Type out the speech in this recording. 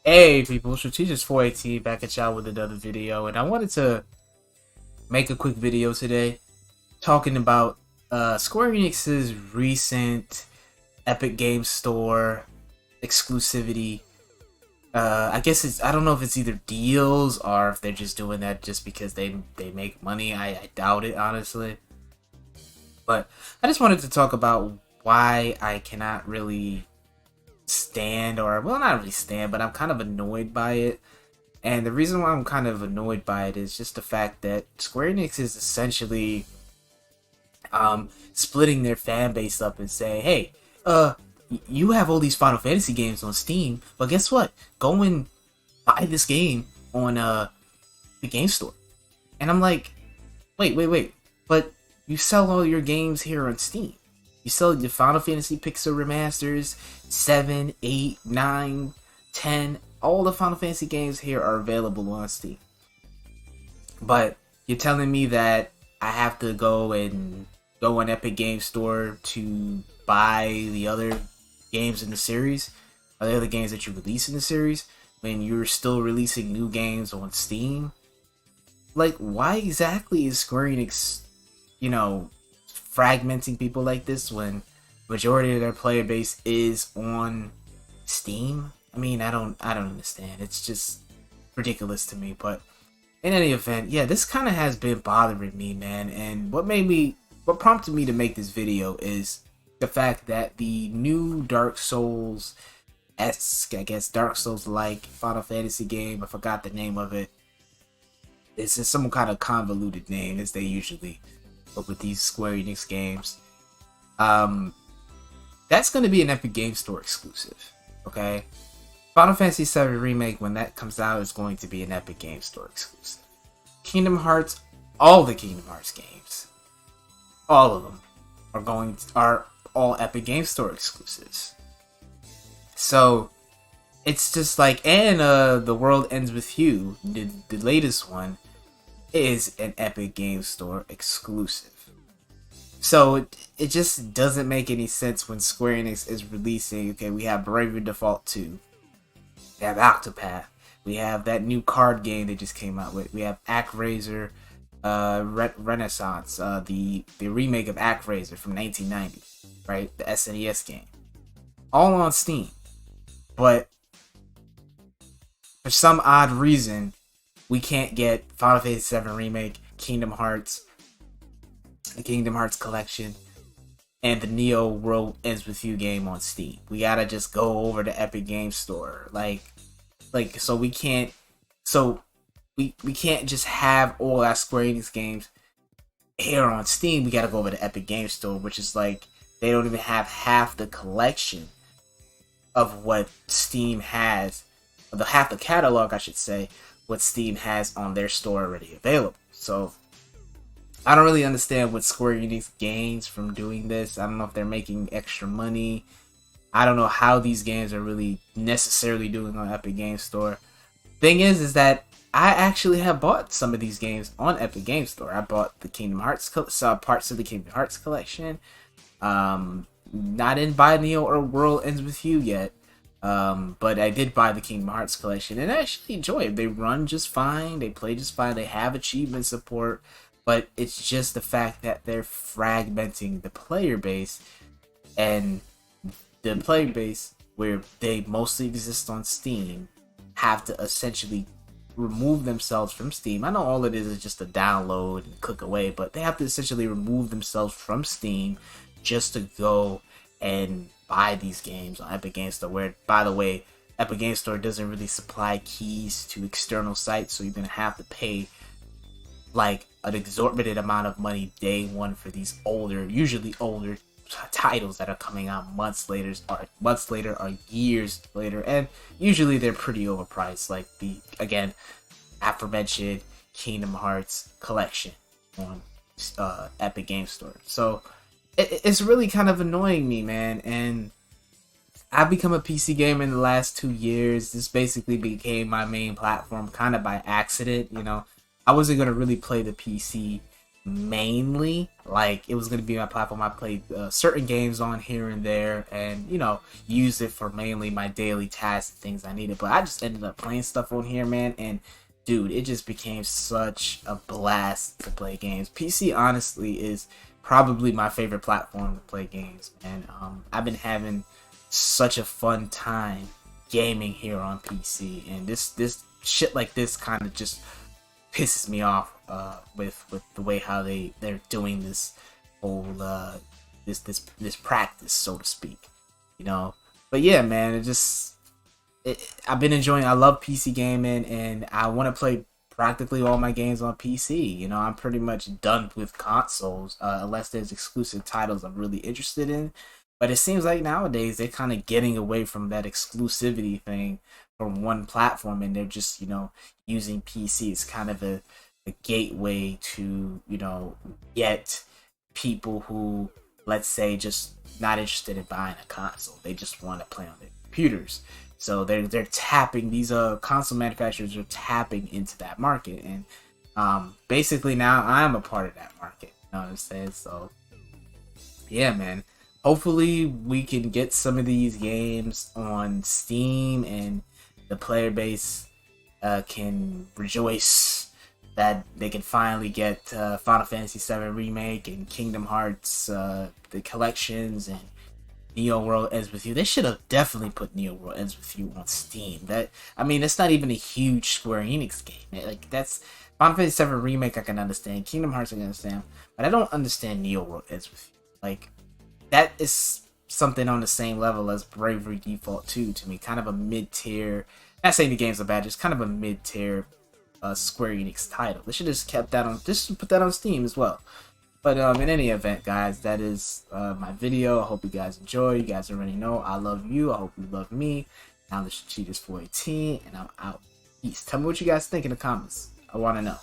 Hey people, Strategist 418 back at y'all with another video, and I wanted to make a quick video today talking about Square Enix's recent Epic Games Store exclusivity. I guess I don't know if it's either deals or if they're just doing that just because they make money. I doubt it, honestly. But I just wanted to talk about why I cannot really stand, or well, not really stand, but I'm kind of annoyed by it. And the reason why I'm kind of annoyed by it is just the fact that Square Enix is essentially splitting their fan base up and saying, hey, you have all these Final Fantasy games on Steam, but guess what? Go and buy this game on the game store. And I'm like, wait, but you sell all your games here on Steam. You sell your Final Fantasy Pixel Remasters, 7, 8, 9, 10. All the Final Fantasy games here are available on Steam. But you're telling me that I have to go on Epic Games Store to buy the other games in the series, or the other games that you release in the series, when you're still releasing new games on Steam? Like, why exactly is Square Enix, fragmenting people like this when majority of their player base is on Steam? I mean, I don't understand. It's just ridiculous to me. But in any event, yeah, this kind of has been bothering me, man. And what prompted me to make this video is the fact that the new Dark Souls-esque, I guess Dark Souls-like Final Fantasy game, I forgot the name of it. It's just some kind of convoluted name, as they usually look with these Square Enix games. That's going to be an Epic Games Store exclusive, okay? Final Fantasy VII Remake, when that comes out, is going to be an Epic Games Store exclusive. Kingdom Hearts, all the Kingdom Hearts games, all of them are all Epic Games Store exclusives. So it's just like, and The World Ends With You, the latest one, is an Epic Games Store exclusive. So it just doesn't make any sense when Square Enix is releasing, okay, we have Bravely Default 2, we have Octopath, we have that new card game they just came out with, we have ActRaiser Renaissance, the remake of ActRaiser from 1990, right, the SNES game, all on Steam. But for some odd reason, we can't get Final Fantasy VII Remake, Kingdom Hearts, the Kingdom Hearts Collection, and the Neo World Ends With You game on Steam. We gotta just go over to Epic Games Store, so we can't just have all our Square Enix games here on Steam. We gotta go over to Epic Games Store, which is like, they don't even have half the collection of what Steam has, half the catalog, I should say, what Steam has on their store already available. So I don't really understand what Square Enix gains from doing this. I don't know if they're making extra money. I don't know how these games are really necessarily doing on Epic Games Store. Thing is that I actually have bought some of these games on Epic Games Store. I bought the Kingdom Hearts, parts of the Kingdom Hearts collection. Not in buy Neo or World Ends With You yet. But I did buy the Kingdom Hearts collection, and I actually enjoy it. They run just fine, they play just fine, they have achievement support, but it's just the fact that they're fragmenting the player base, and the player base where they mostly exist on Steam have to essentially remove themselves from Steam. I know all it is just a download and click away, but they have to essentially remove themselves from Steam just to go and buy these games on Epic Games Store, where, by the way, Epic Games Store doesn't really supply keys to external sites, so you're going to have to pay like an exorbitant amount of money day one for these usually older titles that are coming out months later or years later, and usually they're pretty overpriced, like the, again, aforementioned Kingdom Hearts collection on Epic Games Store. So it's really kind of annoying me, man. And I've become a PC gamer in the last 2 years. This basically became my main platform kind of by accident. I wasn't going to really play the PC mainly. Like, it was going to be my platform I played certain games on here and there, and you know, use it for mainly my daily tasks and things I needed. But I just ended up playing stuff on here, man, and dude, it just became such a blast to play games. PC honestly is probably my favorite platform to play games, and I've been having such a fun time gaming here on PC, and this shit like this kind of just pisses me off with the way how they're doing this whole this practice, so to speak, you know. But yeah, man, I've been enjoying. I love PC gaming, and I want to play practically all my games on PC. You know, I'm pretty much done with consoles, unless there's exclusive titles I'm really interested in. But it seems like nowadays they're kind of getting away from that exclusivity thing from one platform, and they're just, you know, using PC as kind of a gateway to, you know, get people who, let's say, just not interested in buying a console. They just want to play on their computers. So they're tapping, these console manufacturers are tapping into that market, and basically now I'm a part of that market. You know what I'm saying? So yeah, man. Hopefully we can get some of these games on Steam, and the player base can rejoice that they can finally get Final Fantasy VII Remake and Kingdom Hearts, the collections, and Neo World Ends With You. They should have definitely put Neo World Ends With You on Steam. That, I mean, it's not even a huge Square Enix game. Like, that's Final Fantasy VII Remake I can understand, Kingdom Hearts I can understand, but I don't understand Neo World Ends With You. Like, that is something on the same level as Bravely Default 2 to me. Kind of a mid-tier, not saying the games are bad, just kind of a mid-tier Square Enix title. They should have just kept that on, just put that on Steam as well. But in any event, guys, that is my video. I hope you guys enjoy. You guys already know I love you. I hope you love me. Now this is Cheaters 418, and I'm out. Peace. Tell me what you guys think in the comments. I want to know.